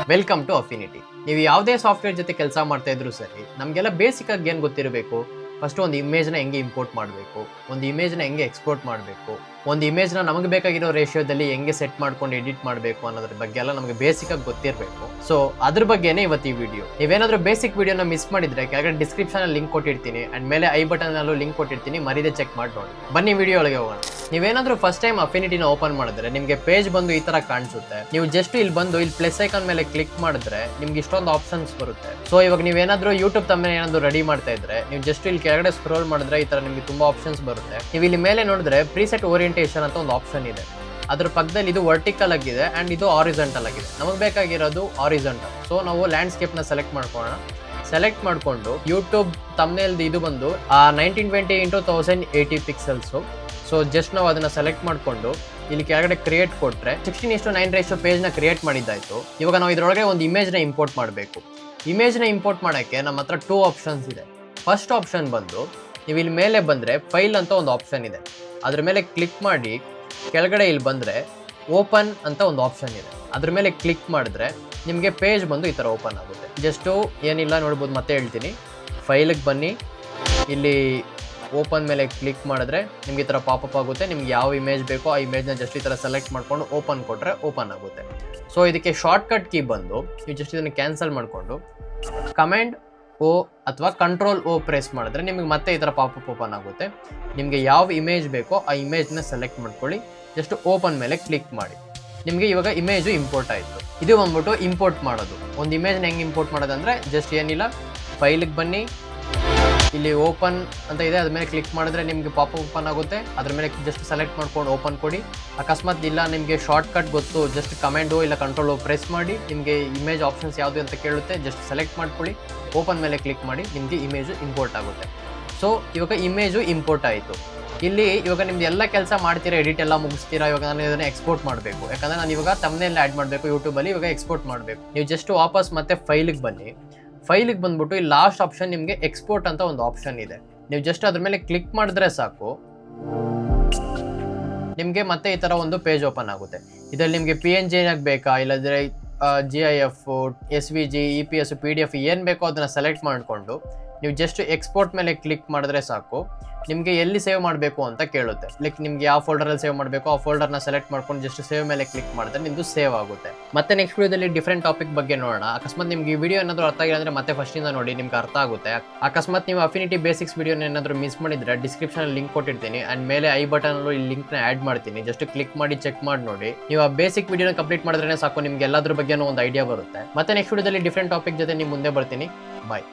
Welcome to affinity. ನೀವು ಯಾವುದೇ software ಜೊತೆ ಕೆಲಸ ಮಾಡ್ತಾ ಇದ್ರು ಸರಿ, ನಮಗೆಲ್ಲ ಬೇಸಿಕ್ ಆಗಿ ಏನು ಗೊತ್ತಿರಬೇಕು? ಫಸ್ಟ್ ಒಂದು ಇಮೇಜ್ನ ಹೆಂಗೆ ಇಂಪೋರ್ಟ್ ಮಾಡಬೇಕು, ಒಂದು ಇಮೇಜ್ನ ಹೆಂಗೆ ಎಕ್ಸ್ಪೋರ್ಟ್ ಮಾಡಬೇಕು, ಒಂದು ಇಮೇಜ್ನ ನಮಗೆ ಬೇಕಾಗಿರೋ ರೇಷಿಯೋದಲ್ಲಿ ಹೆಂಗೆ ಸೆಟ್ ಮಾಡ್ಕೊಂಡು ಎಡಿಟ್ ಮಾಡಬೇಕು ಅನ್ನೋದ್ರ ಬಗ್ಗೆ ಎಲ್ಲ ನಮಗೆ ಬೇಸಿಕ್ ಆಗಿ ಗೊತ್ತಿರಬೇಕು. ಸೊ ಅದ್ರ ಬಗ್ಗೆನೇ ಇವತ್ತು ಈ ವಿಡಿಯೋ. ನೀವೇನಾದ್ರೂ ಬೇಸಿಕ್ ವಿಡಿಯೋನ ಮಿಸ್ ಮಾಡಿದ್ರೆ ಕೆಳಗಡೆ ಡಿಸ್ಕ್ರಿಪ್ಷನ್ ಅಲ್ಲಿ ಲಿಂಕ್ ಕೊಟ್ಟಿರ್ತೀನಿ ಅಂಡ್ ಮೇಲೆ ಐ ಬಟನ್ ಅಲ್ಲೂ ಲಿಂಕ್ ಕೊಟ್ಟಿರ್ತೀನಿ, ಮರಿದೆ ಚೆಕ್ ಮಾಡಿ ನೋಡಿ. ಬನ್ನಿ ವಿಡಿಯೋ ಒಳಗೆ ಹೋಗೋಣ. ನೀವೇನಾದ್ರೂ ಫಸ್ಟ್ ಟೈಮ್ ಅಫಿನಿಟಿನ ಓಪನ್ ಮಾಡಿದ್ರೆ ನಿಮಗೆ ಪೇಜ್ ಬಂದು ಈ ತರ ಕಾಣಿಸುತ್ತೆ. ನೀವು ಜಸ್ಟ್ ಇಲ್ಲಿ ಬಂದು ಇಲ್ಲಿ ಪ್ಲಸ್ ಐಕಾನ್ ಮೇಲೆ ಕ್ಲಿಕ್ ಮಾಡಿದ್ರೆ ನಿಮ್ಗೆ ಇಷ್ಟೊಂದು ಆಪ್ಷನ್ಸ್ ಬರುತ್ತೆ. ಸೊ ಇವಾಗ ನೀವೇನಾದ್ರೂ ಯೂಟ್ಯೂಬ್ ತಮ್ಮ ಏನಾದ್ರು ರೆಡಿ ಮಾಡ್ತಾ ಇದ್ರೆ ನೀವು ಜಸ್ಟ್ ಇಲ್ಲಿ ಕೆಳಗಡೆ ಸ್ಕ್ರೋಲ್ ಮಾಡಿದ್ರೆ ಈ ತರ ನಿಮ್ಗೆ ತುಂಬಾ ಆಪ್ಷನ್ಸ್ ಬರುತ್ತೆ. ನೀವು ಇಲ್ಲಿ ಮೇಲೆ ನೋಡಿದ್ರೆ ಪ್ರಿಸೆಟ್ ಓರಿಯಂಟೇಷನ್ ಅಂತ ಒಂದು ಆಪ್ಷನ್ ಇದೆ. ಅದ್ರ ಪಕ್ಕದಲ್ಲಿ ಇದು ವರ್ಟಿಕಲ್ ಆಗಿದೆ ಅಂಡ್ ಇದು ಆರಿಜೆಂಟಲ್ ಆಗಿದೆ. ನಮಗೆ ಬೇಕಾಗಿರೋದು ಆರಿಜೆಂಟಲ್. ಸೊ ನಾವು ಲ್ಯಾಂಡ್ಸ್ಕೇಪ್ ನ ಸೆಲೆಕ್ಟ್ ಮಾಡ್ಕೊಳ್ಳೋಣ. ಸೆಲೆಕ್ಟ್ ಮಾಡಿಕೊಂಡು ಯೂಟ್ಯೂಬ್ ತಮ್ನೇಲ್ದು ಇದು ಬಂದು 1920x1080 ಪಿಕ್ಸೆಲ್ಸ್. ಸೊ ಜಸ್ಟ್ ನಾವು ಅದನ್ನ ಸೆಲೆಕ್ಟ್ ಮಾಡಿಕೊಂಡು ಇಲ್ಲಿ ಕೆಳಗಡೆ ಕ್ರಿಯೇಟ್ ಕೊಟ್ರೆ 16:9 ರೇಷಿಯೋ ಪೇಜ್ನ ಕ್ರಿಯೇಟ್ ಮಾಡಿದ್ದಾಯ್ತು. ಇವಾಗ ನಾವು ಇದರೊಳಗೆ ಒಂದು ಇಮೇಜ್ನ ಇಂಪೋರ್ಟ್ ಮಾಡಬೇಕು. ಇಮೇಜ್ನ ಇಂಪೋರ್ಟ್ ಮಾಡೋಕ್ಕೆ ನಮ್ಮ ಹತ್ರ 2 ಆಪ್ಷನ್ಸ್ ಇದೆ. ಫಸ್ಟ್ ಆಪ್ಷನ್ ಬಂದು ನೀವು ಇಲ್ಲಿ ಮೇಲೆ ಬಂದರೆ ಫೈಲ್ ಅಂತ ಒಂದು ಆಪ್ಷನ್ ಇದೆ. ಅದ್ರ ಮೇಲೆ ಕ್ಲಿಕ್ ಮಾಡಿ ಕೆಳಗಡೆ ಇಲ್ಲಿ ಬಂದರೆ ಓಪನ್ ಅಂತ ಒಂದು ಆಪ್ಷನ್ ಇದೆ. ಅದ್ರ ಮೇಲೆ ಕ್ಲಿಕ್ ಮಾಡಿದ್ರೆ ನಿಮಗೆ ಪೇಜ್ ಬಂದು ಈ ಥರ ಓಪನ್ ಆಗುತ್ತೆ. ಜಸ್ಟು ಏನಿಲ್ಲ ನೋಡ್ಬೋದು, ಮತ್ತೆ ಹೇಳ್ತೀನಿ. ಫೈಲಿಗೆ ಬನ್ನಿ, ಇಲ್ಲಿ ಓಪನ್ ಮೇಲೆ ಕ್ಲಿಕ್ ಮಾಡಿದ್ರೆ ನಿಮ್ಗೆ ಈ ಥರ ಪಾಪಪ್ ಆಗುತ್ತೆ. ನಿಮ್ಗೆ ಯಾವ ಇಮೇಜ್ ಬೇಕೋ ಆ ಇಮೇಜ್ನ ಜಸ್ಟ್ ಈ ಥರ ಸೆಲೆಕ್ಟ್ ಮಾಡ್ಕೊಂಡು ಓಪನ್ ಕೊಟ್ಟರೆ ಓಪನ್ ಆಗುತ್ತೆ. ಸೊ ಇದಕ್ಕೆ ಶಾರ್ಟ್ಕಟ್ ಕೀ ಬಂದು ನೀವು ಜಸ್ಟ್ ಇದನ್ನು ಕ್ಯಾನ್ಸಲ್ ಮಾಡಿಕೊಂಡು ಕಮಾಂಡ್ ಓ ಅಥವಾ ಕಂಟ್ರೋಲ್ ಓ ಪ್ರೆಸ್ ಮಾಡಿದ್ರೆ ನಿಮಗೆ ಮತ್ತೆ ಈ ಥರ ಪಾಪಪ್ ಓಪನ್ ಆಗುತ್ತೆ. ನಿಮಗೆ ಯಾವ ಇಮೇಜ್ ಬೇಕೋ ಆ ಇಮೇಜ್ನ ಸೆಲೆಕ್ಟ್ ಮಾಡ್ಕೊಳ್ಳಿ. ಜಸ್ಟ್ ಓಪನ್ ಮೇಲೆ ಕ್ಲಿಕ್ ಮಾಡಿ. ನಿಮಗೆ ಇವಾಗ ಇಮೇಜು ಇಂಪೋರ್ಟ್ ಆಯಿತು. ಇದು ಬಂದ್ಬಿಟ್ಟು ಇಂಪೋರ್ಟ್ ಮಾಡೋದು. ಒಂದು ಇಮೇಜ್ನ ಹೆಂಗೆ ಇಂಪೋರ್ಟ್ ಮಾಡೋದಂದರೆ ಜಸ್ಟ್ ಏನಿಲ್ಲ, ಫೈಲಿಗೆ ಬನ್ನಿ, ಇಲ್ಲಿ ಓಪನ್ ಅಂತ ಇದೆ, ಅದ್ರ ಮೇಲೆ ಕ್ಲಿಕ್ ಮಾಡಿದ್ರೆ ನಿಮಗೆ ಪಾಪ ಓಪನ್ ಆಗುತ್ತೆ. ಅದ್ರ ಮೇಲೆ ಜಸ್ಟ್ ಸೆಲೆಕ್ಟ್ ಮಾಡ್ಕೊಂಡು ಓಪನ್ ಕೊಡಿ. ಅಕಸ್ಮಾತ್ ಇಲ್ಲ ನಿಮಗೆ ಶಾರ್ಟ್ಕಟ್ ಗೊತ್ತು, ಜಸ್ಟ್ ಕಮಾಂಡು ಇಲ್ಲ ಕಂಟ್ರೋಲ್ ಪ್ರೆಸ್ ಮಾಡಿ. ನಿಮಗೆ ಇಮೇಜ್ ಆಪ್ಷನ್ಸ್ ಯಾವುದು ಅಂತ ಕೇಳುತ್ತೆ, ಜಸ್ಟ್ ಸೆಲೆಕ್ಟ್ ಮಾಡ್ಕೊಳ್ಳಿ, ಓಪನ್ ಮೇಲೆ ಕ್ಲಿಕ್ ಮಾಡಿ, ನಿಮಗೆ ಇಮೇಜು ಇಂಪೋರ್ಟ್ ಆಗುತ್ತೆ. ಸೊ ಇವಾಗ ಇಮೇಜು ಇಂಪೋರ್ಟ್ ಆಯಿತು. ಇಲ್ಲಿ ಇವಾಗ ನಿಮ್ದು ಎಲ್ಲ ಕೆಲಸ ಮಾಡ್ತೀರಾ, ಎಡಿಟ್ ಎಲ್ಲ ಮುಗಿಸ್ತೀರಾ. ಇವಾಗ ನಾನು ಇದನ್ನು ಎಕ್ಸ್ಪೋರ್ಟ್ ಮಾಡಬೇಕು, ಯಾಕಂದರೆ ನಾನು ಇವಾಗ ತಮ್ಮನೇಲಿ ಆ್ಯಡ್ ಮಾಡಬೇಕು ಯೂಟ್ಯೂಬಲ್ಲಿ. ಇವಾಗ ಎಕ್ಸ್ಪೋರ್ಟ್ ಮಾಡಬೇಕು. ನೀವು ಜಸ್ಟ್ ವಾಪಸ್ ಮತ್ತೆ ಫೈಲಿಗೆ ಬನ್ನಿ. ಫೈಲಿಗೆ ಬಂದ್ಬಿಟ್ಟು ಈ ಲಾಸ್ಟ್ ಆಪ್ಷನ್ ನಿಮಗೆ ಎಕ್ಸ್ಪೋರ್ಟ್ ಅಂತ ಒಂದು ಆಪ್ಷನ್ ಇದೆ. ನೀವು ಜಸ್ಟ್ ಅದ್ರ ಮೇಲೆ ಕ್ಲಿಕ್ ಮಾಡಿದ್ರೆ ಸಾಕು, ನಿಮಗೆ ಮತ್ತೆ ಈ ಥರ ಒಂದು ಪೇಜ್ ಓಪನ್ ಆಗುತ್ತೆ. ಇದರಲ್ಲಿ ನಿಮಗೆ PNG ಬೇಕಾ, ಇಲ್ಲದ್ರೆ GIF, SVG, EPS, PDF ಏನು ಬೇಕೋ ಅದನ್ನು ಸೆಲೆಕ್ಟ್ ಮಾಡಿಕೊಂಡು ನೀವು ಜಸ್ಟ್ ಎಕ್ಸ್ಪೋರ್ಟ್ ಮೇಲೆ ಕ್ಲಿಕ್ ಮಾಡಿದ್ರೆ ಸಾಕು. ನಿಮಗೆ ಎಲ್ಲಿ ಸೇವ್ ಮಾಡಬೇಕು ಅಂತ ಕೇಳುತ್ತೆ. ಲೈಕ್ ನಿಮ್ಗೆ ಯಾವ ಫೋಲ್ಡರಲ್ಲಿ ಸೇವ್ ಮಾಡಬೇಕು ಆ ಫೋಲ್ಡರ್ನ ಸೆಲೆಕ್ಟ್ ಮಾಡ್ಕೊಂಡು ಜಸ್ಟ್ ಸೇವ್ ಮೇಲೆ ಕ್ಲಿಕ್ ಮಾಡಿದ್ರೆ ನಿಮ್ಮದು ಸೇವ್ ಆಗುತ್ತೆ. ಮತ್ತೆ ನೆಕ್ಸ್ಟ್ ವಿಡಿಯೋದಲ್ಲಿ ಡಿಫ್ರೆಂಟ್ ಟಾಪಿಕ್ ಬಗ್ಗೆ ನೋಡೋಣ. ಅಕಸ್ಮಾತ್ ನಿಮ್ಗೆ ಈ ವಿಡಿಯೋ ಏನಾದರೂ ಅರ್ಥ ಆಗಿಲ್ಲ ಅಂದರೆ ಮತ್ತೆ ಫಸ್ಟಿಂದ ನೋಡಿ, ನಿಮ್ಗೆ ಅರ್ಥ ಆಗುತ್ತೆ. ಅಕಸ್ಮಾತ್ ನೀವು ಅಫಿನಿಟಿ ಬೇಸಿಕ್ಸ್ ವಿಡಿಯೋನ ಏನಾದರೂ ಮಿಸ್ ಮಾಡಿದ್ರೆ ಡಿಸ್ಕ್ರಿಪ್ಷನ್ ಲಿಂಕ್ ಕೊಟ್ಟಿರ್ತೀನಿ ಅಂಡ್ ಮೇಲೆ ಐ ಬಟನಲ್ಲೂ ಈ ಲಿಂಕ್ನ ಆ್ಯಡ್ ಮಾಡ್ತೀನಿ. ಜಸ್ಟ್ ಕ್ಲಿಕ್ ಮಾಡಿ ಚೆಕ್ ಮಾಡಿ ನೋಡಿ. ನೀವು ಆ ಬೇಸಿಕ್ ವಿಡಿಯೋನ ಕಂಪ್ಲೀಟ್ ಮಾಡಿದ್ರೆ ಸಾಕು, ನಿಮ್ಗೆ ಎಲ್ಲದ್ರ ಬಗ್ಗೆನೂ ಒಂದು ಐಡಿಯಾ ಬರುತ್ತೆ. ಮತ್ತೆ ನೆಕ್ಸ್ಟ್ ವಿಡಿಯೋದಲ್ಲಿ ಡಿಫ್ರೆಂಟ್ ಟಾಪಿಕ್ ಜೊತೆ ನಿಮ್ಮ ಮುಂದೆ ಬರ್ತೀನಿ. ಬಾಯ್.